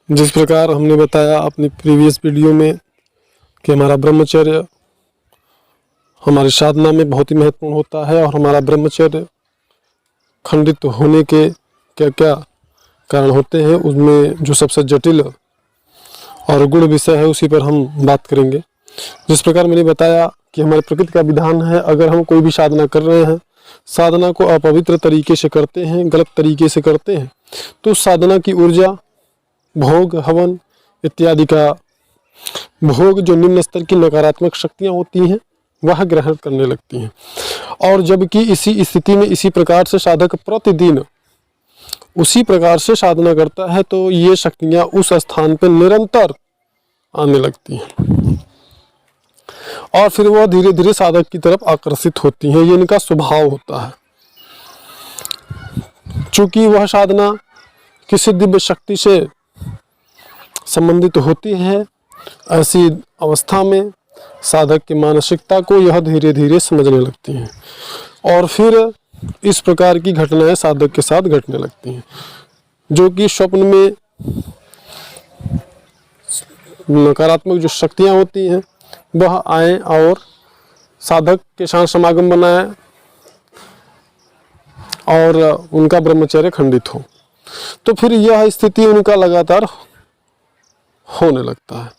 जिस प्रकार हमने बताया अपनी प्रीवियस वीडियो में कि हमारा ब्रह्मचर्य हमारी साधना में बहुत ही महत्वपूर्ण होता है, और हमारा ब्रह्मचर्य खंडित होने के क्या क्या कारण होते हैं, उसमें जो सबसे जटिल और गुण विषय है उसी पर हम बात करेंगे। जिस प्रकार मैंने बताया कि हमारे प्रकृति का विधान है, अगर हम कोई भी साधना कर रहे हैं, साधना को अपवित्र तरीके से करते हैं, गलत तरीके से करते हैं, तो उस साधना की ऊर्जा, भोग, हवन इत्यादि का भोग जो निम्न स्तर की नकारात्मक शक्तियाँ होती हैं वह ग्रहण करने लगती हैं। और जबकि इसी स्थिति में इसी प्रकार से साधक प्रतिदिन उसी प्रकार से साधना करता है तो ये शक्तियाँ उस स्थान पर निरंतर आने लगती हैं और फिर वह धीरे धीरे साधक की तरफ आकर्षित होती हैं। ये इनका स्वभाव होता है। चूँकि वह साधना किसी दिव्य शक्ति से संबंधित होती है, ऐसी अवस्था में साधक की मानसिकता को यह धीरे धीरे समझने लगती हैं और फिर इस प्रकार की घटनाएं साधक के साथ घटने लगती हैं, जो कि स्वप्न में नकारात्मक जो शक्तियां होती हैं वह आए और साधक के साथ समागम बनाए और उनका ब्रह्मचर्य खंडित हो। तो फिर यह स्थिति उनका लगातार होने लगता है।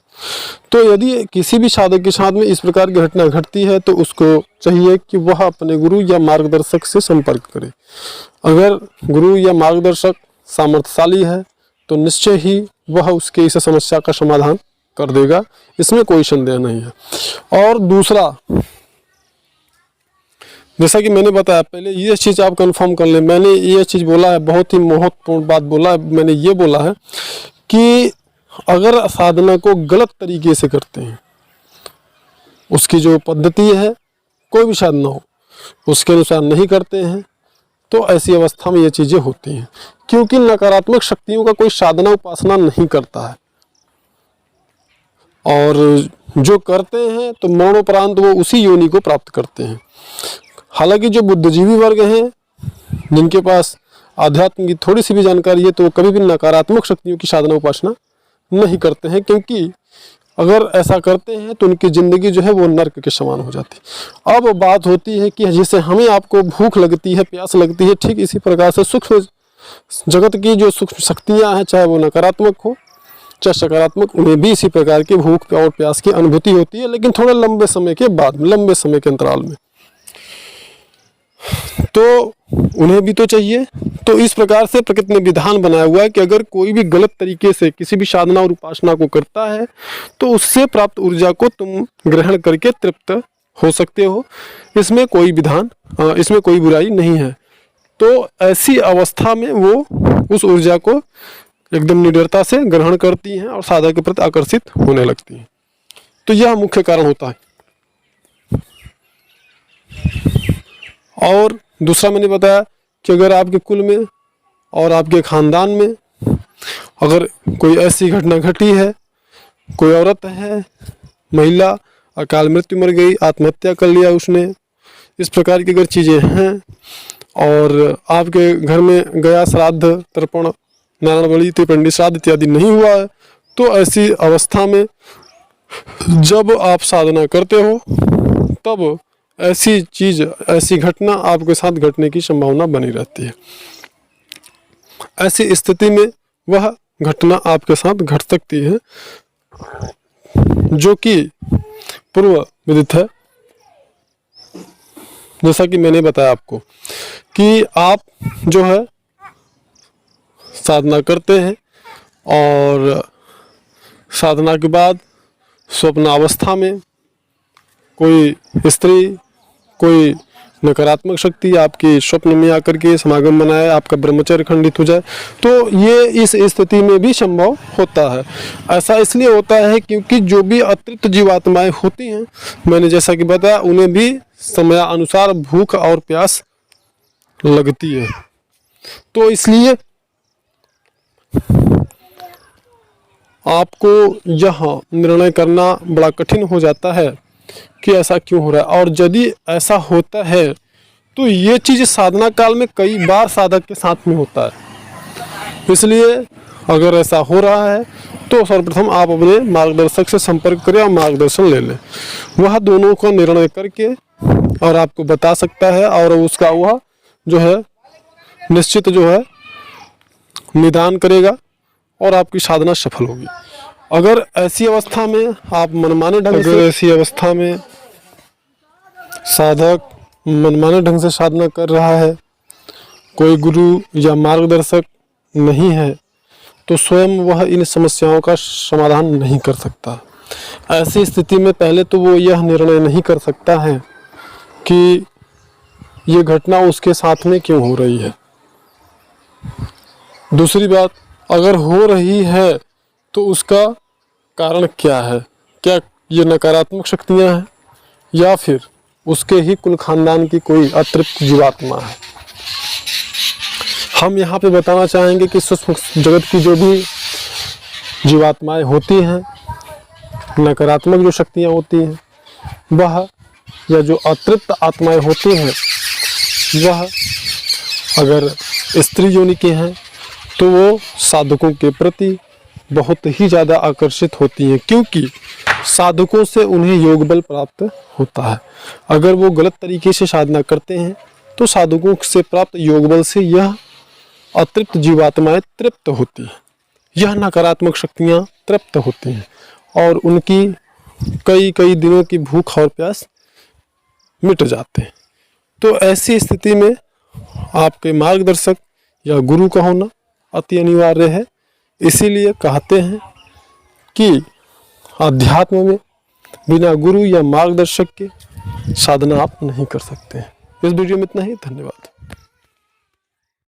तो यदि किसी भी साधक के साथ में इस प्रकार की घटना घटती है तो उसको चाहिए कि वह अपने गुरु या मार्गदर्शक से संपर्क करे। अगर गुरु या मार्गदर्शक सामर्थ्यशाली है तो निश्चय ही वह उसके इस समस्या का समाधान कर देगा, इसमें कोई संदेह नहीं है। और दूसरा, जैसा कि मैंने बताया, पहले ये चीज़ आप कंफर्म कर लें, मैंने ये चीज़ बोला है, बहुत ही महत्वपूर्ण बात बोला है, मैंने ये बोला है कि अगर साधना को गलत तरीके से करते हैं, उसकी जो पद्धति है, कोई भी साधना हो उसके अनुसार नहीं करते हैं, तो ऐसी अवस्था में ये चीज़ें होती हैं। क्योंकि नकारात्मक शक्तियों का कोई साधना उपासना नहीं करता है, और जो करते हैं तो मरणोपरांत वो उसी योनि को प्राप्त करते हैं। हालांकि जो बुद्धिजीवी वर्ग हैं, जिनके पास आध्यात्म की थोड़ी सी भी जानकारी है, तो वो कभी भी नकारात्मक शक्तियों की साधना उपासना नहीं करते हैं, क्योंकि अगर ऐसा करते हैं तो उनकी ज़िंदगी जो है वो नर्क के समान हो जाती है। अब बात होती है कि जैसे हमें आपको भूख लगती है, प्यास लगती है, ठीक इसी प्रकार से सूक्ष्म जगत की जो सूक्ष्म शक्तियाँ हैं, चाहे वो नकारात्मक हो चाहे सकारात्मक, उन्हें भी इसी प्रकार की भूख और प्यास की अनुभूति होती है, लेकिन थोड़े लंबे समय के बाद, लंबे समय के अंतराल में, तो उन्हें भी तो चाहिए। तो इस प्रकार से प्रकृति ने विधान बनाया हुआ है कि अगर कोई भी गलत तरीके से किसी भी साधना और उपासना को करता है तो उससे प्राप्त ऊर्जा को तुम ग्रहण करके तृप्त हो सकते हो, इसमें कोई विधान, इसमें कोई बुराई नहीं है। तो ऐसी अवस्था में वो उस ऊर्जा को एकदम निडरता से ग्रहण करती हैं और साधक के प्रति आकर्षित होने लगती हैं। तो यह मुख्य कारण होता है। और दूसरा मैंने बताया कि अगर आपके कुल में और आपके ख़ानदान में अगर कोई ऐसी घटना घटी है, कोई औरत है, महिला अकाल मृत्यु मर गई, आत्महत्या कर लिया उसने, इस प्रकार की अगर चीज़ें हैं और आपके घर में गया श्राद्ध, तर्पण, नारायण बलि, त्रिपिंडी श्राद्ध इत्यादि नहीं हुआ है, तो ऐसी अवस्था में जब आप साधना करते हो तब ऐसी चीज़, ऐसी घटना आपके साथ घटने की संभावना बनी रहती है। ऐसी स्थिति में वह घटना आपके साथ घट सकती है, जो कि पूर्व विदित है। जैसा कि मैंने बताया आपको कि आप जो है साधना करते हैं और साधना के बाद स्वप्न अवस्था में कोई स्त्री, कोई नकारात्मक शक्ति आपकी स्वप्न में आकर के समागम बनाए, आपका ब्रह्मचर्य खंडित हो जाए, तो ये इस स्थिति में भी संभव होता है। ऐसा इसलिए होता है क्योंकि जो भी अतिरिक्त जीवात्माएं होती हैं, मैंने जैसा कि बताया, उन्हें भी समयानुसार भूख और प्यास लगती है। तो इसलिए आपको यह निर्णय करना बड़ा कठिन हो जाता है कि ऐसा क्यों हो रहा है। और यदि ऐसा होता है तो ये चीज़ साधना काल में कई बार साधक के साथ में होता है। इसलिए अगर ऐसा हो रहा है तो सर्वप्रथम आप अपने मार्गदर्शक से संपर्क करें और मार्गदर्शन ले लें। वह दोनों का निर्णय करके और आपको बता सकता है और उसका वह जो है निश्चित जो है निदान करेगा और आपकी साधना सफल होगी। अगर ऐसी अवस्था में आप मनमाने ढंग से ऐसी अवस्था में साधक मनमाने ढंग से साधना कर रहा है, कोई गुरु या मार्गदर्शक नहीं है, तो स्वयं वह इन समस्याओं का समाधान नहीं कर सकता। ऐसी स्थिति में पहले तो वो यह निर्णय नहीं कर सकता है कि ये घटना उसके साथ में क्यों हो रही है। दूसरी बात, अगर हो रही है तो उसका कारण क्या है, क्या ये नकारात्मक शक्तियां हैं या फिर उसके ही कुल खानदान की कोई अतृप्त जीवात्मा है। हम यहाँ पे बताना चाहेंगे कि सूक्ष्म जगत की जो भी जीवात्माएं होती हैं, नकारात्मक जो शक्तियाँ होती हैं, वह या जो अतृप्त आत्माएं होती हैं, वह अगर स्त्री योनि की हैं तो वो साधकों के प्रति बहुत ही ज़्यादा आकर्षित होती हैं, क्योंकि साधकों से उन्हें योग बल प्राप्त होता है। अगर वो गलत तरीके से साधना करते हैं तो साधकों से प्राप्त योग बल से यह अतृप्त जीवात्माएं तृप्त होती हैं, यह नकारात्मक शक्तियाँ तृप्त होती हैं और उनकी कई कई दिनों की भूख और प्यास मिट जाते हैं। तो ऐसी स्थिति में आपके मार्गदर्शक या गुरु का होना अति अनिवार्य है। इसीलिए कहते हैं कि अध्यात्म में बिना गुरु या मार्गदर्शक के साधना आप नहीं कर सकते हैं। इस वीडियो में इतना ही, धन्यवाद।